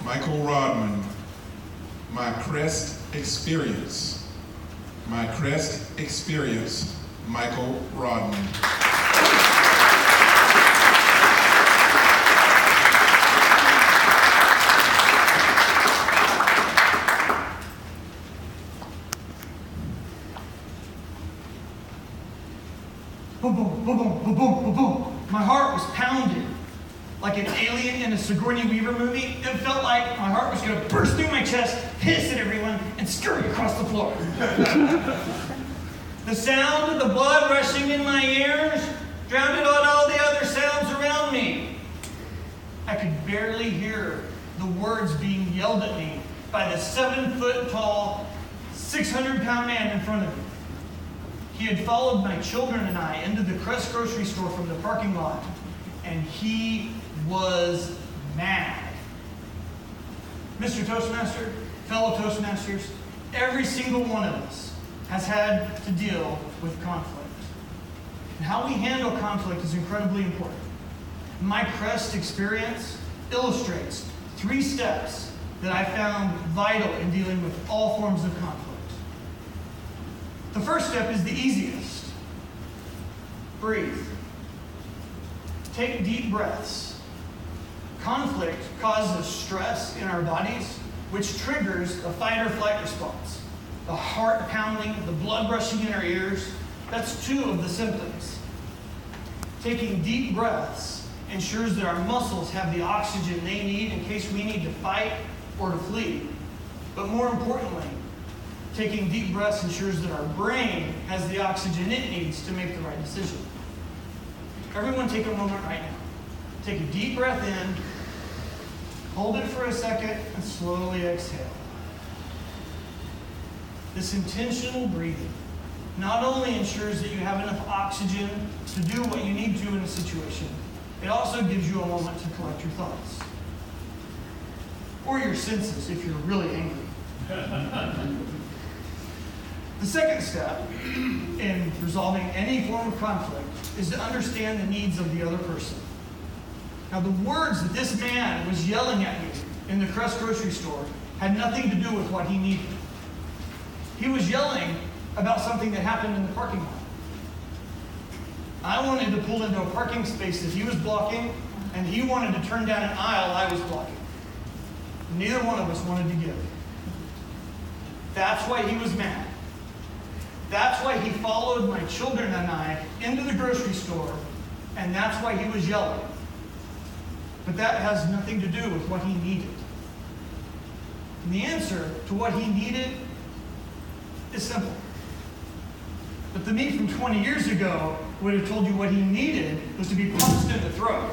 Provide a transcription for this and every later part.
Michael Rodman, my Crest Experience. My Crest Experience, Michael Rodman. Boom, boom, boom, boom, boom, boom, boom, boom. My heart was pounding like an alien in a Sigourney Weaver movie. It felt like my heart was going to burst through my chest, hiss at everyone, and scurry across the floor. The sound of the blood rushing in my ears drowned out all the other sounds around me. I could barely hear the words being yelled at me by the 7-foot-tall, 600-pound man in front of me. He had followed my children and I into the Crest grocery store from the parking lot, and he was mad. Mr. Toastmaster, fellow Toastmasters, every single one of us has had to deal with conflict. And how we handle conflict is incredibly important. My Crest experience illustrates 3 steps that I found vital in dealing with all forms of conflict. The first step is the easiest. Breathe. Take deep breaths. Conflict causes stress in our bodies, which triggers a fight or flight response. The heart pounding, the blood rushing in our ears, that's 2 of the symptoms. Taking deep breaths ensures that our muscles have the oxygen they need in case we need to fight or to flee. But more importantly, taking deep breaths ensures that our brain has the oxygen it needs to make the right decision. Everyone take a moment right now. Take a deep breath in, hold it for a second, and slowly exhale. This intentional breathing not only ensures that you have enough oxygen to do what you need to in a situation, it also gives you a moment to collect your thoughts. Or your senses if you're really angry. The second step in resolving any form of conflict is to understand the needs of the other person. Now, the words that this man was yelling at me in the Crest grocery store had nothing to do with what he needed. He was yelling about something that happened in the parking lot. I wanted to pull into a parking space that he was blocking, and he wanted to turn down an aisle I was blocking. Neither one of us wanted to give. That's why he was mad. That's why he followed my children and I into the grocery store, and that's why he was yelling. But that has nothing to do with what he needed. And the answer to what he needed is simple. But the me from 20 years ago would have told you what he needed was to be punched in the throat.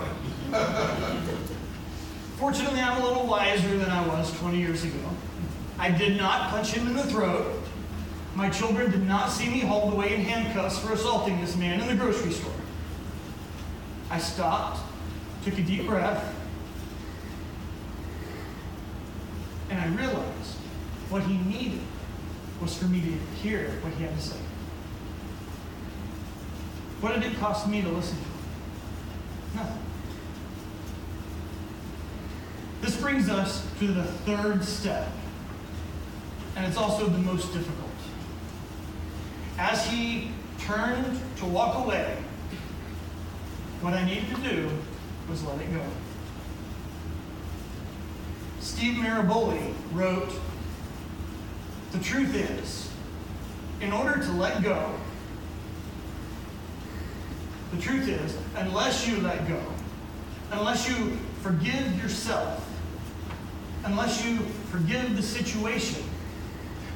Fortunately, I'm a little wiser than I was 20 years ago. I did not punch him in the throat. My children did not see me hauled away in handcuffs for assaulting this man in the grocery store. I stopped, took a deep breath, and I realized what he needed was for me to hear what he had to say. What did it cost me to listen to him? Nothing. This brings us to the third step, and it's also the most difficult. As he turned to walk away, what I needed to do was let it go. Steve Maraboli wrote, "The truth is, in order to let go, the truth is, unless you let go, unless you forgive yourself, unless you forgive the situation,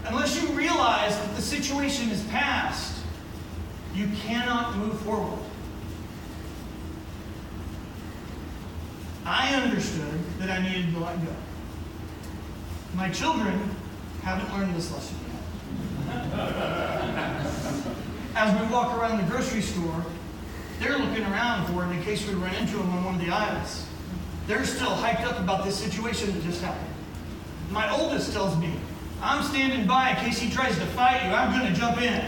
unless you realize that the situation is past, you cannot move forward." I understood that I needed to let go. My children haven't learned this lesson yet. As we walk around the grocery store, they're looking around for it in case we run into them on one of the aisles. They're still hyped up about this situation that just happened. My oldest tells me, "I'm standing by in case he tries to fight you. I'm going to jump in."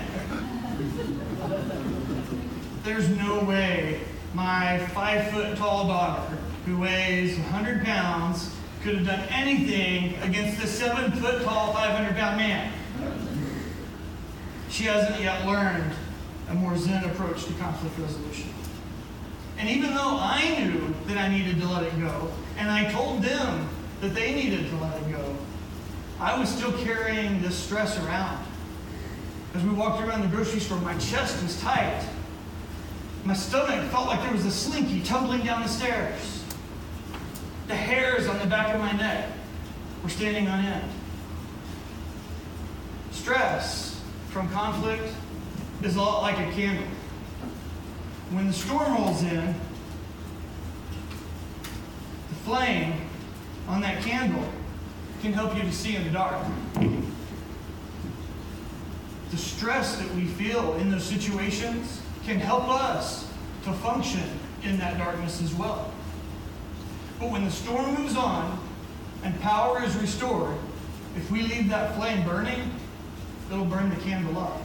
There's no way my 5-foot-tall daughter, who weighs 100 pounds could have done anything against this 7-foot-tall, 500-pound man. She hasn't yet learned a more Zen approach to conflict resolution. And even though I knew that I needed to let it go, and I told them that they needed to let it go, I was still carrying this stress around. As we walked around the grocery store, my chest was tight. My stomach felt like there was a slinky tumbling down the stairs. The hairs on the back of my neck were standing on end. Stress from conflict is a lot like a candle. When the storm rolls in, the flame on that candle can help you to see in the dark. The stress that we feel in those situations can help us to function in that darkness as well. But when the storm moves on and power is restored, if we leave that flame burning, it'll burn the candle up.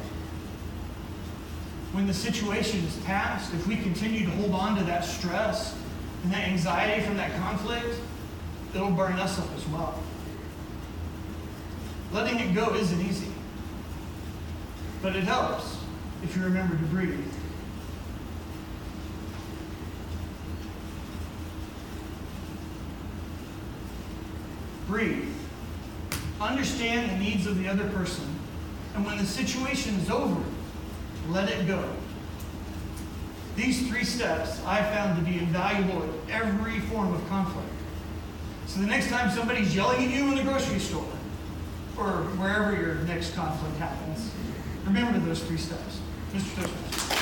When the situation is past, if we continue to hold on to that stress and that anxiety from that conflict, it'll burn us up as well. Letting it go isn't easy, but it helps if you remember to breathe. Breathe. Understand the needs of the other person, and when the situation is over, let it go. These 3 steps I found to be invaluable in every form of conflict. So the next time somebody's yelling at you in the grocery store, or wherever your next conflict happens, remember those 3 steps. Mr. Toastmaster.